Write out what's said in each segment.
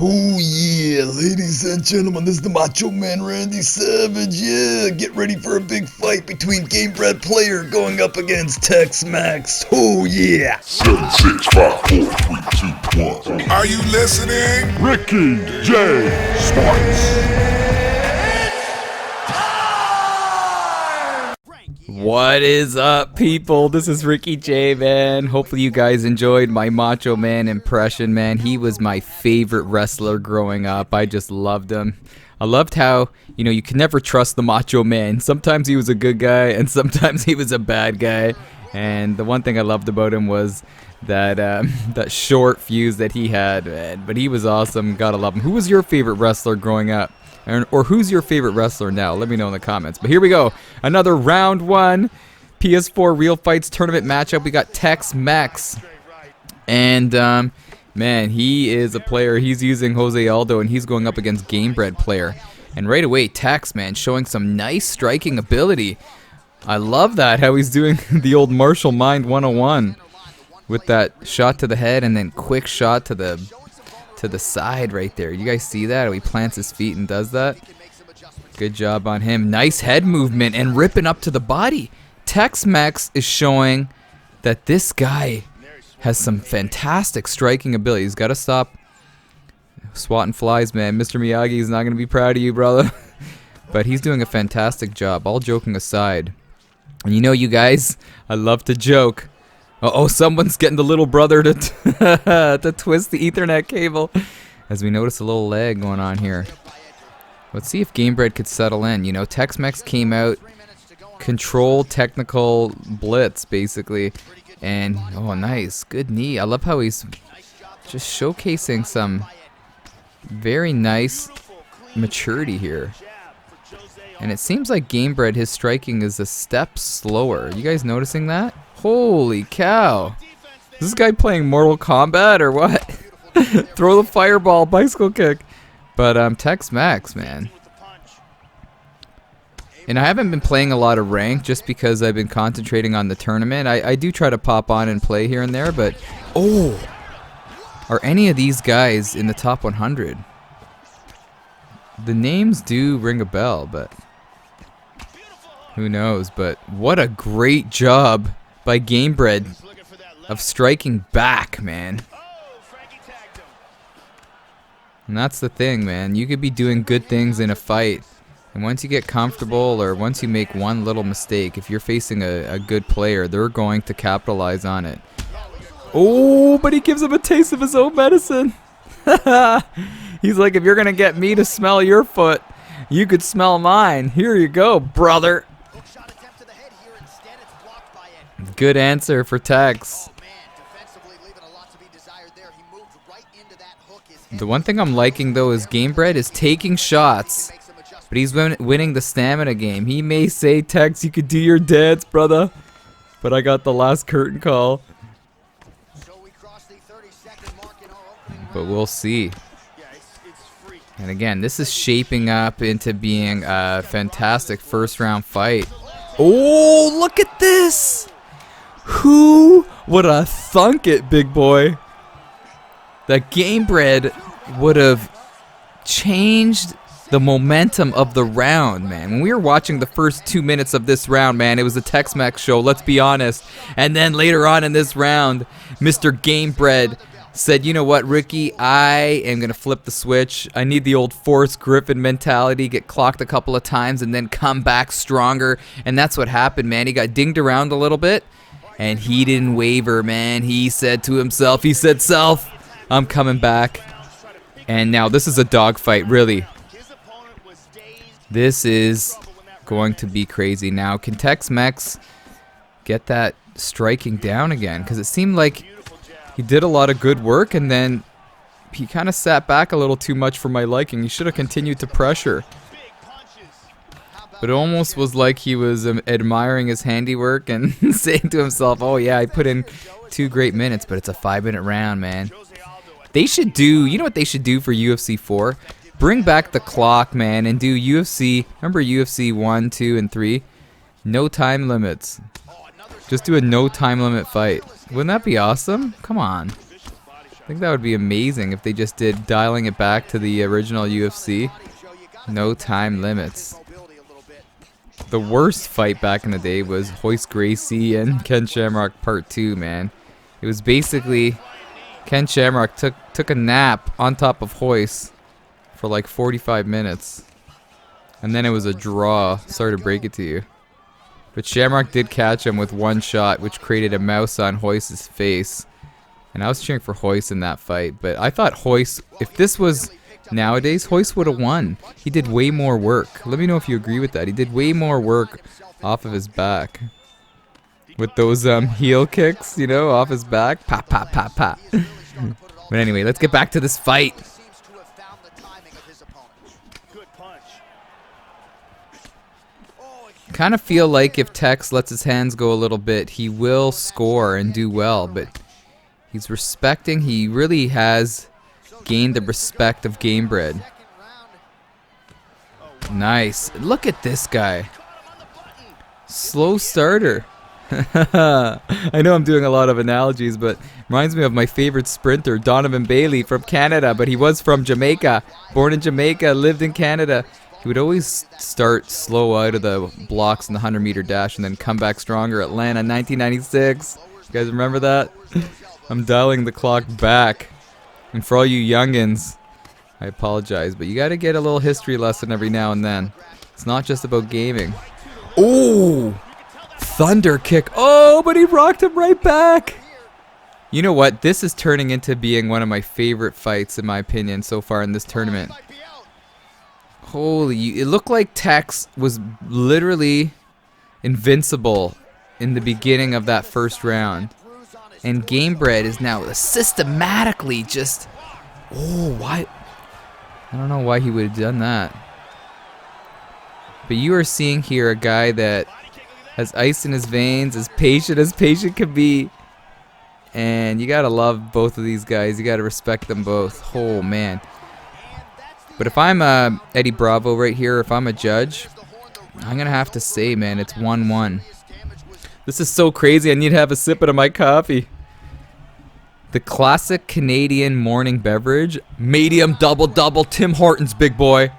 Oh yeah, ladies and gentlemen, this is the Macho Man Randy Savage. Yeah, get ready for a big fight between Game Bred player going up against Tex-Mex. Oh yeah. 7, 6, 5, 4, 3, 2, 1. Are you listening? Ricky J. Sports. What is up, people? This is Ricky J, man. Hopefully you guys enjoyed my Macho Man impression, man. He was my favorite wrestler growing up. I just loved him. I loved how, you can never trust the Macho Man. Sometimes he was a good guy, and sometimes he was a bad guy. And the one thing I loved about him was that that short fuse that he had, man. But he was awesome. Gotta love him. Who was your favorite wrestler growing up? Or who's your favorite wrestler now? Let me know in the comments. But here we go. Another round one PS4 Real Fights tournament matchup. We got Tex-Mex. And, man, he is a player. He's using Jose Aldo, and he's going up against Game Bred player. And right away, Tex, man, showing some nice striking ability. I love that, how he's doing the old martial mind 101 with that shot to the head and then quick shot to the side right there. You guys see that? How he plants his feet and does that? Good job on him. Nice head movement and ripping up to the body. Tex-Mex is showing that this guy has some fantastic striking ability. He's got to stop swatting flies, man. Mr. Miyagi is not going to be proud of you, brother. But he's doing a fantastic job, all joking aside. And you guys, I love to joke. Uh-oh, someone's getting the little brother to to twist the Ethernet cable. As we notice a little lag going on here. Let's see if Game Bred could settle in. Tex-Mex came out, control technical blitz, basically. And, oh, nice. Good knee. I love how he's just showcasing some very nice maturity here. And it seems like Game Bred, his striking is a step slower. You guys noticing that? Holy cow. Is this guy playing Mortal Kombat or what? Throw the fireball, bicycle kick. But Tex-Mex, man. And I haven't been playing a lot of rank just because I've been concentrating on the tournament. I do try to pop on and play here and there, but... Oh! Are any of these guys in the top 100? The names do ring a bell, but... Who knows? But what a great job by Game Bred of striking back, man. And that's the thing, man. You could be doing good things in a fight, and once you get comfortable or once you make one little mistake, if you're facing a good player, they're going to capitalize on it. Oh, but he gives him a taste of his own medicine. He's like, if you're going to get me to smell your foot, you could smell mine. Here you go, brother. Good answer for Tex. The one thing I'm liking, though, is Game Bred is taking shots, but he's winning the stamina game. He may say, Tex, you could do your dance, brother, but I got the last curtain call. But we'll see. And again, this is shaping up into being a fantastic first round fight. Oh, look at this! Who would have thunk it, big boy? That Game Bred would have changed the momentum of the round, man. When we were watching the first 2 minutes of this round, man, it was a Tex-Mex show, let's be honest. And then later on in this round, Mr. Game Bred said, you know what, Ricky, I am going to flip the switch. I need the old Forrest Griffin mentality, get clocked a couple of times and then come back stronger. And that's what happened, man. He got dinged around a little bit, and he didn't waver, man. He said to himself, he said, self, I'm coming back. And now this is a dogfight, really. This is going to be crazy. Now, can Tex-Mex get that striking down again? Because it seemed like he did a lot of good work, and then he kind of sat back a little too much for my liking. He should have continued to pressure. But it almost was like he was admiring his handiwork and saying to himself, oh yeah, I put in 2 great minutes, but it's a 5-minute round, man. They should do, you know what they should do for UFC 4? Bring back the clock, man, and do UFC, remember UFC 1, 2, and 3? No time limits. Just do a no time limit fight. Wouldn't that be awesome? Come on. I think that would be amazing if they just did dialing it back to the original UFC. No time limits. The worst fight back in the day was Royce Gracie and Ken Shamrock Part 2, man. It was basically Ken Shamrock took a nap on top of Royce for like 45 minutes. And then it was a draw. Sorry to break it to you. But Shamrock did catch him with one shot, which created a mouse on Royce's face. And I was cheering for Royce in that fight. But I thought Royce, if this was nowadays, Royce would have won. He did way more work. Let me know if you agree with that. He did way more work off of his back. With those heel kicks, you know, off his back. Pop, pop, pop, pop. But anyway, let's get back to this fight. Kind of feel like if Tex lets his hands go a little bit, he will score and do well, but he's respecting, he really has gained the respect of Gamebred. Nice. Look at this guy. Slow starter. I know I'm doing a lot of analogies, but reminds me of my favorite sprinter, Donovan Bailey from Canada, but he was from Jamaica. Born in Jamaica, lived in Canada. He would always start slow out of the blocks in the 100-meter dash and then come back stronger. Atlanta, 1996. You guys remember that? I'm dialing the clock back. And for all you youngins, I apologize, but you got to get a little history lesson every now and then. It's not just about gaming. Oh! Thunder kick. Oh, but he rocked him right back. You know what? This is turning into being one of my favorite fights, in my opinion, so far in this tournament. Holy, it looked like Tex was literally invincible in the beginning of that first round. And Gamebred is now systematically just... Oh, why? I don't know why he would have done that. But you are seeing here a guy that has ice in his veins, as patient can be. And you gotta love both of these guys. You gotta respect them both. Oh, man. But if I'm Eddie Bravo right here, if I'm a judge, I'm going to have to say, man, it's 1-1. This is so crazy. I need to have a sip of my coffee. The classic Canadian morning beverage, medium double-double, Tim Hortons, big boy.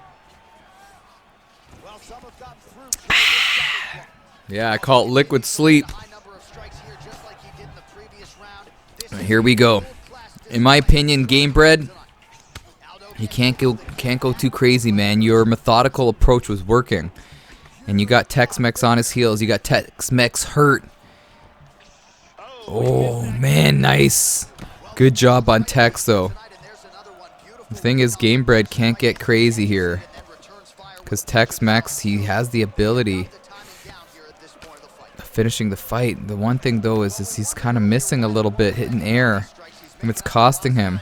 Yeah, I call it liquid sleep. Here we go. In my opinion, Gamebred, you can't go too crazy, man. Your methodical approach was working. And you got Tex-Mex on his heels. You got Tex-Mex hurt. Oh, man, nice. Good job on Tex, though. The thing is, Gamebred can't get crazy here. Because Tex-Mex, he has the ability of finishing the fight. The one thing, though, is he's kind of missing a little bit, hitting air. And it's costing him.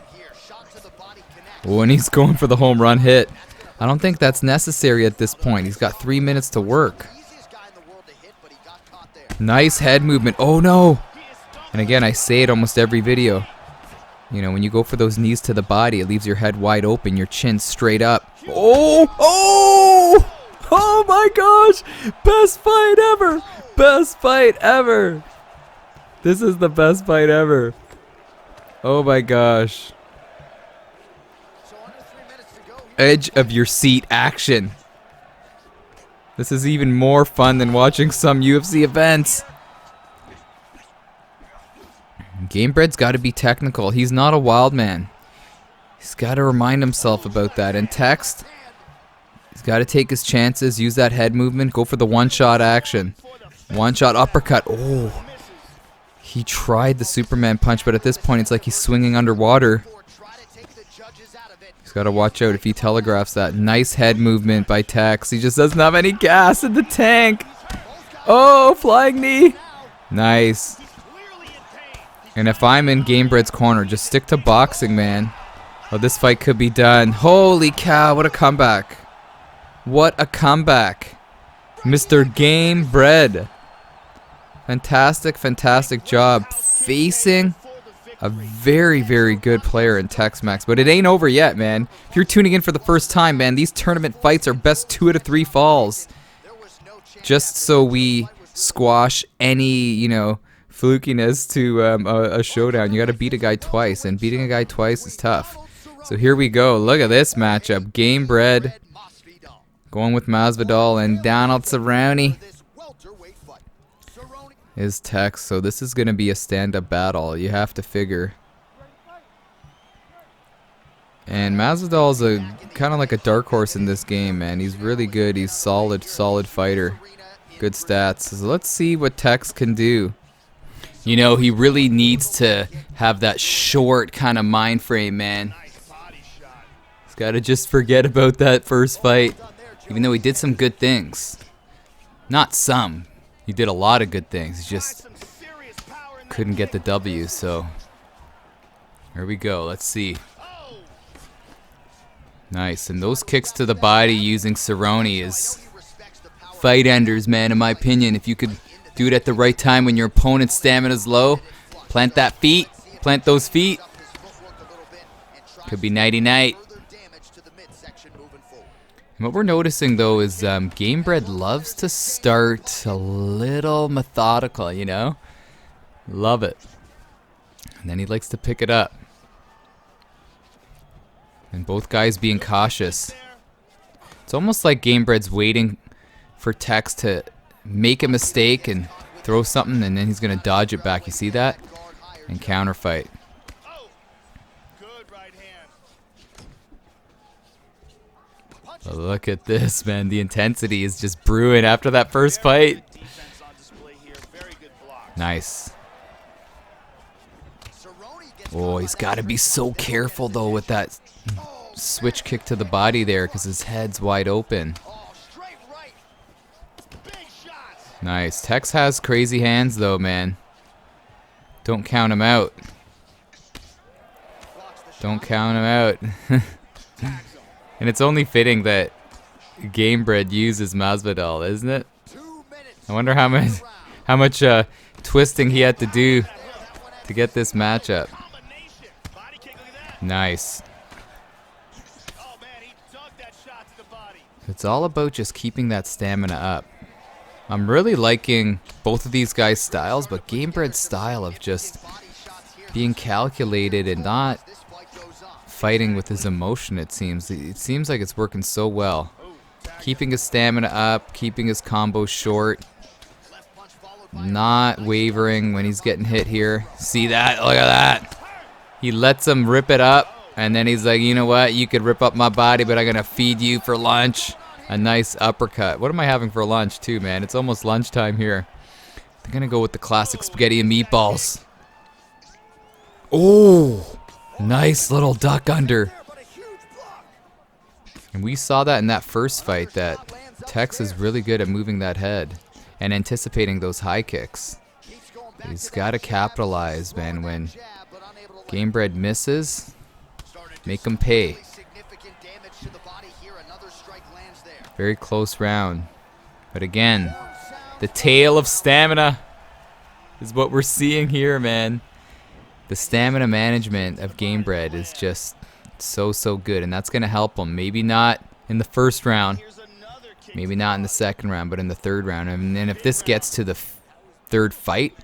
Oh, and he's going for the home run hit. I don't think that's necessary at this point. He's got 3 minutes to work. Nice head movement. Oh, no. And again, I say it almost every video. You know, when you go for those knees to the body, it leaves your head wide open, your chin straight up. Oh! Oh! Oh, my gosh! Best fight ever! Best fight ever! This is the best fight ever. Oh, my gosh. Edge of your seat action. This is even more fun than watching some UFC events. Gamebred's got to be technical. He's not a wild man. He's got to remind himself about that. And Tex, he's got to take his chances, use that head movement, go for the one-shot action. One-shot uppercut. Oh, he tried the Superman punch, but at this point it's like he's swinging underwater. Got to watch out if he telegraphs that. Nice head movement by Tex. He just doesn't have any gas in the tank. Oh, flying knee. Nice. And if I'm in Gamebred's corner, just stick to boxing, man. Oh, this fight could be done. Holy cow, what a comeback. What a comeback. Mr. Gamebred. Fantastic, fantastic job. Facing a very, very good player in Tex-Mex. But it ain't over yet, man. If you're tuning in for the first time, man, these tournament fights are best 2 out of 3 falls. Just so we squash any, you know, flukiness to a showdown. You got to beat a guy twice, and beating a guy twice is tough. So here we go. Look at this matchup. Game Bred going with Masvidal, and Donald Cerrone is Tex. So this is going to be a stand-up battle. You have to figure. And Masvidal is a kind of like a dark horse in this game, man. He's really good. He's solid fighter. Good stats. So let's see what Tex can do. You know, he really needs to have that short kind of mind frame, man. He's got to just forget about that first fight. Even though he did some good things. Not some. He did a lot of good things. He just couldn't get the W, so here we go. Let's see. Nice. And those kicks to the body using Cerrone is fight enders, man, in my opinion. If you could do it at the right time when your opponent's stamina's low, plant that feet, plant those feet. Could be nighty-night. And what we're noticing, though, is Game Bred loves to start a little methodical, you know? Love it. And then he likes to pick it up. And both guys being cautious. It's almost like Game Bred's waiting for Tex to make a mistake and throw something, and then he's going to dodge it back. You see that? And counter fight. But look at this, man. The intensity is just brewing after that first fight. Nice. Oh, he's got to be so careful, though, with that switch kick to the body there, because his head's wide open. Nice. Tex has crazy hands, though, man. Don't count him out. Don't count him out. And it's only fitting that Game Bred uses Masvidal, isn't it? I wonder how much twisting he had to do to get this matchup. Nice. It's all about just keeping that stamina up. I'm really liking both of these guys' styles, but Game Bred's style of just being calculated and not fighting with his emotion, it seems. It seems like it's working so well. Keeping his stamina up, keeping his combos short, not wavering when he's getting hit here. See that? Look at that. He lets him rip it up, and then he's like, you know what? You could rip up my body, but I'm going to feed you for lunch. A nice uppercut. What am I having for lunch, too, man? It's almost lunchtime here. I'm going to go with the classic spaghetti and meatballs. Oh! Nice little duck under. And we saw that in that first fight, that Tex is really good at moving that head and anticipating those high kicks. He's got to capitalize, man. When Game Bred misses, make him pay. Very close round. But again, the tale of stamina is what we're seeing here, man. The stamina management of Game Bred is just so good, and that's going to help him. Maybe not in the first round, maybe not in the second round, but in the third round. And then if this gets to the third fight,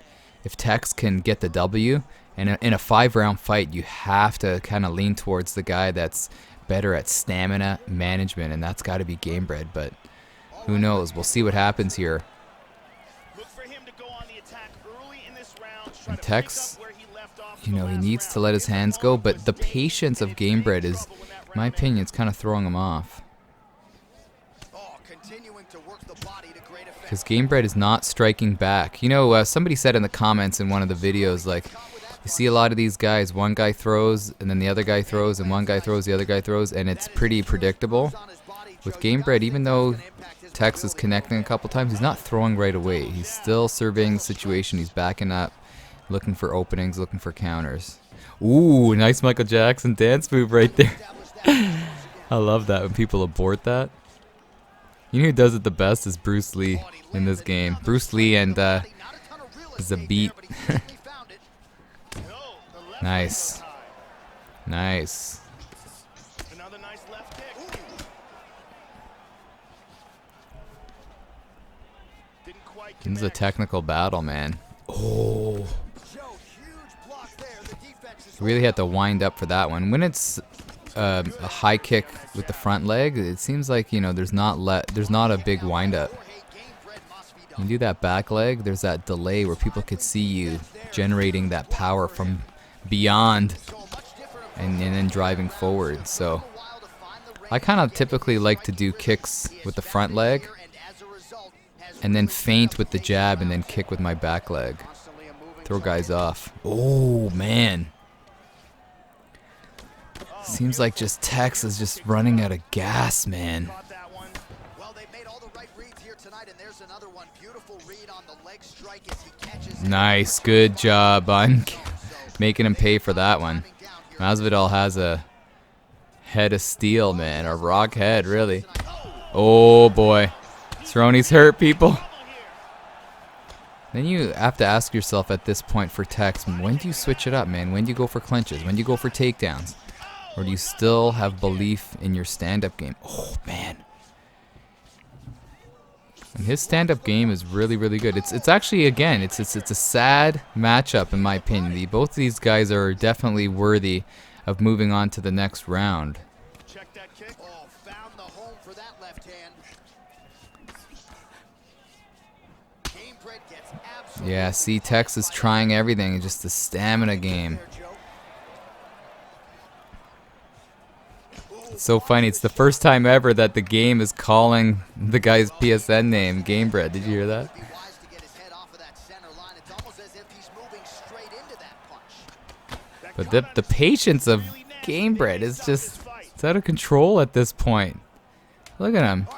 if Tex can get the W, and in a 5-round fight, you have to kind of lean towards the guy that's better at stamina management, and that's got to be Game Bred, but who knows? We'll see what happens here. And Tex, you know, he needs to let his hands go, but the patience of Game Bred is, in my opinion, it's kind of throwing him off. Because Game Bred is not striking back. You know, somebody said in the comments in one of the videos, like, you see a lot of these guys, one guy throws, and then the other guy throws, and one guy throws, the other guy throws, and it's pretty predictable. With Game Bred, even though Tex is connecting a couple times, he's not throwing right away. He's still surveying the situation. He's backing up, looking for openings, looking for counters. Ooh, nice Michael Jackson dance move right there. I love that when people abort that. You know who does it the best is Bruce Lee in this game. Bruce Lee and is a beat. Nice. Nice. This is a technical battle, man. Oh. Really had to wind up for that one. When it's a high kick with the front leg, it seems like, you know, there's not a big wind up. When you do that back leg, there's that delay where people could see you generating that power from beyond and then driving forward. So I kind of typically like to do kicks with the front leg and then feint with the jab and then kick with my back leg. Throw guys off. Oh, man. Seems like just Tex is just running out of gas, man. Nice, good job on making him pay for that one. Masvidal has a head of steel, man, a rock head, really. Oh boy, Cerrone's hurt, people. Then you have to ask yourself at this point for Tex, when do you switch it up, man? When do you go for clinches? When do you go for takedowns? Or do you still have belief in your stand-up game? Oh man. And his stand-up game is really, really good. It's actually, again, it's a sad matchup in my opinion. Both of these guys are definitely worthy of moving on to the next round. Check that kick. Oh, found the home for that left hand. Yeah, see, Tex is trying everything. It's just the stamina game. It's so funny. It's the first time ever that the game is calling the guy's PSN name, Gamebred. Did you hear that? But the patience of Gamebred is just, it's out of control at this point. Look at him.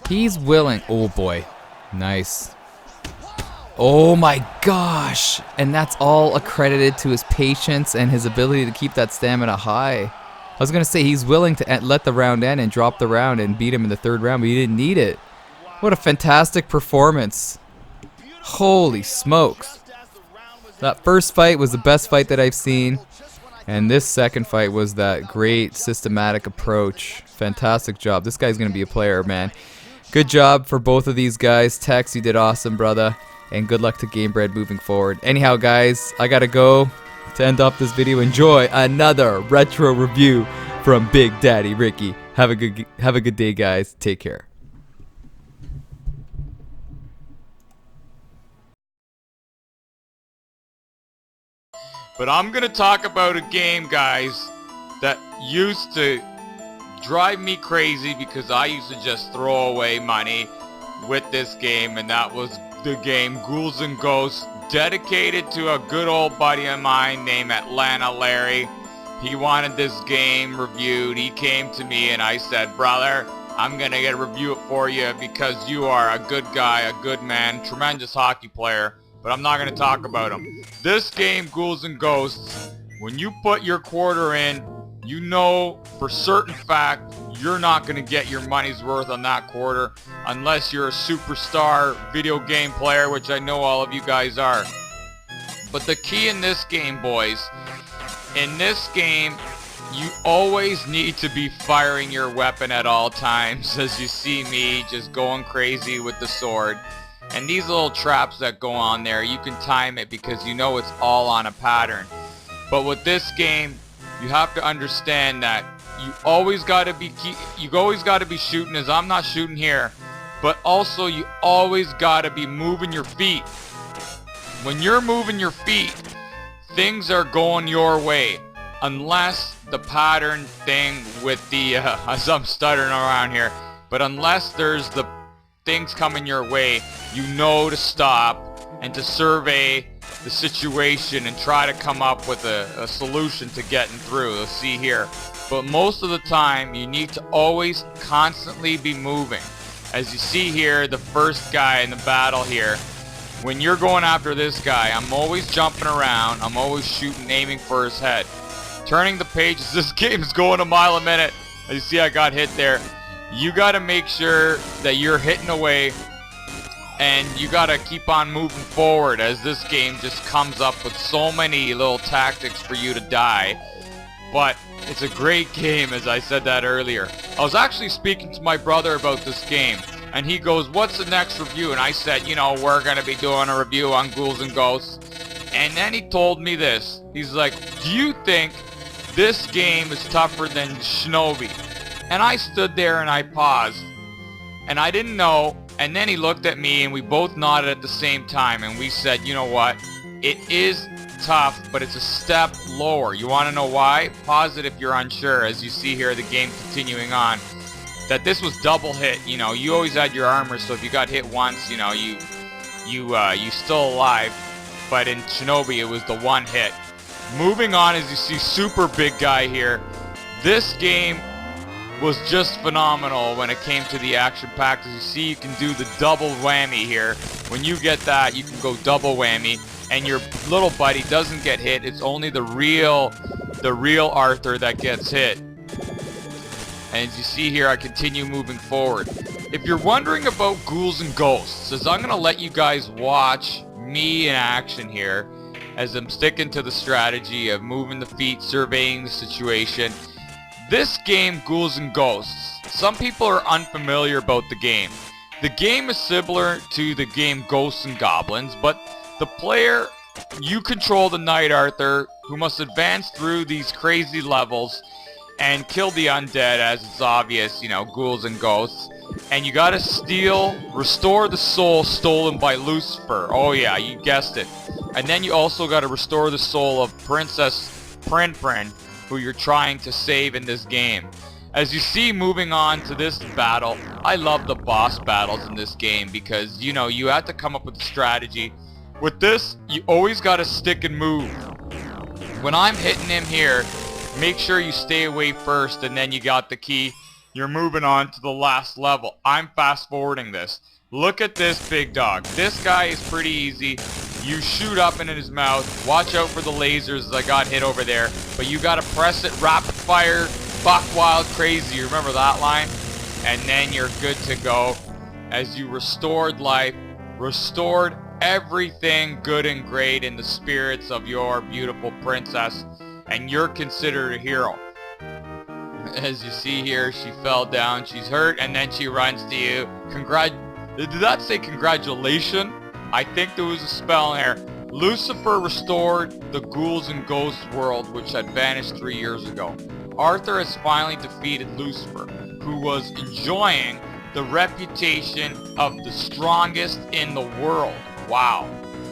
He's willing. Oh boy. Nice. Oh my gosh. And that's all accredited to his patience and his ability to keep that stamina high. I was going to say he's willing to let the round end and drop the round and beat him in the third round, but he didn't need it. What a fantastic performance. Holy smokes. That first fight was the best fight that I've seen. And this second fight was that great systematic approach. Fantastic job. This guy's going to be a player, man. Good job for both of these guys. Tex, you did awesome, brother. And good luck to Gamebred moving forward. Anyhow, guys, I got to go. To end off this video, enjoy another retro review from Big Daddy Ricky. Have a good day, guys. Take care. But I'm gonna talk about a game, guys, that used to drive me crazy because I used to just throw away money with this game, and that was the game Ghouls and Ghosts, dedicated to a good old buddy of mine named Atlanta Larry. He wanted this game reviewed. He came to me and I said, brother, I'm gonna get a review it for you because you are a good guy, a good man, tremendous hockey player, but I'm not gonna talk about him. This game, Ghouls and Ghosts, when you put your quarter in, you know for certain fact you're not going to get your money's worth on that quarter unless you're a superstar video game player, which I know all of you guys are. But the key in this game, boys, in this game, you always need to be firing your weapon at all times, as you see me just going crazy with the sword. And these little traps that go on there, you can time it because you know it's all on a pattern. But with this game, you have to understand that you always got to be shooting, as I'm not shooting here, but also you always got to be moving your feet. When you're moving your feet, things are going your way, unless the pattern thing with the as I'm stuttering around here, but unless there's the things coming your way, you know to stop and to survey the situation and try to come up with a solution to getting through. Let's see here. But most of the time, you need to always constantly be moving. As you see here, the first guy in the battle here, when you're going after this guy, I'm always jumping around. I'm always shooting, aiming for his head. Turning the pages, this game's going a mile a minute. As you see, I got hit there. You got to make sure that you're hitting away, and you gotta keep on moving forward, as this game just comes up with so many little tactics for you to die. But it's a great game, as I said that earlier. I was actually speaking to my brother about this game, And he goes, what's the next review? And I said, you know, we're going to be doing a review on Ghouls and Ghosts. And then he told me this. He's like, do you think this game is tougher than Shinobi? And I stood there and I paused. And I didn't know. And then he looked at me and we both nodded at the same time. And we said, you know what? It is tough, but it's a step lower. You want to know why? Pause it if you're unsure. As you see here, the game continuing on. That this was double hit. You know, you always had your armor, so if you got hit once, you know, you still alive. But in Shinobi, it was the one hit. Moving on, as you see, super big guy here. This game was just phenomenal when it came to the action pack. As you see, you can do the double whammy here. When you get that, you can go double whammy, and your little buddy doesn't get hit. It's only the real Arthur that gets hit. And as you see here, I continue moving forward. If you're wondering about Ghouls and Ghosts, as I'm going to let you guys watch me in action here, as I'm sticking to the strategy of moving the feet, surveying the situation. This game, Ghouls and Ghosts, some people are unfamiliar about the game. The game is similar to the game Ghosts and Goblins, but the player, you control the Knight Arthur, who must advance through these crazy levels and kill the undead, as it's obvious, you know, Ghouls and Ghosts. And you gotta restore the soul stolen by Lucifer. Oh yeah, you guessed it. And then you also gotta restore the soul of Princess Prin Prin, who you're trying to save in this game. As you see, moving on to this battle, I love the boss battles in this game because, you know, you have to come up with a strategy. With this, you always gotta stick and move. When I'm hitting him here, make sure you stay away first, and then you got the key. You're moving on to the last level. I'm fast forwarding this. Look at this big dog. This guy is pretty easy. You shoot up into his mouth. Watch out for the lasers as I got hit over there. But you gotta press it rapid fire, buck wild crazy. You remember that line? And then you're good to go. As you restored life, restored everything good and great in the spirits of your beautiful princess. And you're considered a hero. As you see here, she fell down, she's hurt, and then she runs to you. Did that say congratulations? I think there was a spell in there. Lucifer restored the Ghouls and Ghosts world, which had vanished 3 years ago. Arthur has finally defeated Lucifer, who was enjoying the reputation of the strongest in the world. Wow,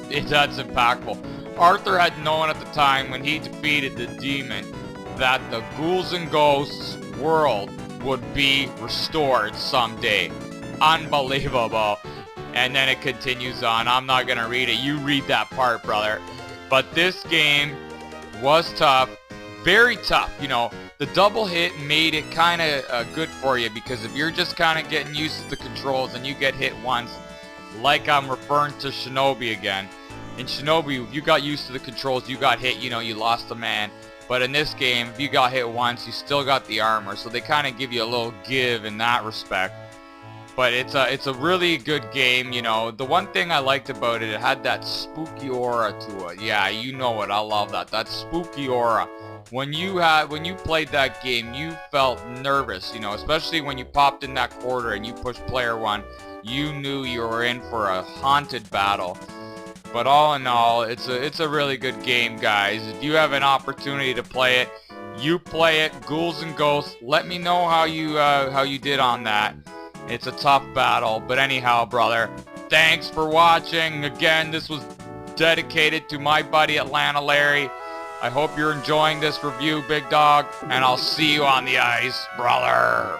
that's impactful. Arthur had known at the time when he defeated the demon that the Ghouls and Ghosts world would be restored someday. Unbelievable. And then it continues on. I'm not gonna read it. You read that part, brother. But this game was tough. Very tough. You know, the double hit made it kind of good for you, because if you're just kind of getting used to the controls and you get hit once, like I'm referring to Shinobi again. In Shinobi, if you got used to the controls, you got hit, you know, you lost a man. But in this game, if you got hit once, you still got the armor. So they kind of give you a little give in that respect. But it's a really good game, you know. The one thing I liked about it, it had that spooky aura to it. Yeah, you know it. I love that. That spooky aura. When you played that game, you felt nervous, you know, especially when you popped in that quarter and you pushed player 1. You knew you were in for a haunted battle. But all in all, it's a really good game, guys. If you have an opportunity to play it, you play it. Ghouls and Ghosts. Let me know how you did on that. It's a tough battle, but anyhow, brother, thanks for watching. Again, this was dedicated to my buddy Atlanta Larry. I hope you're enjoying this review, big dog, and I'll see you on the ice, brother.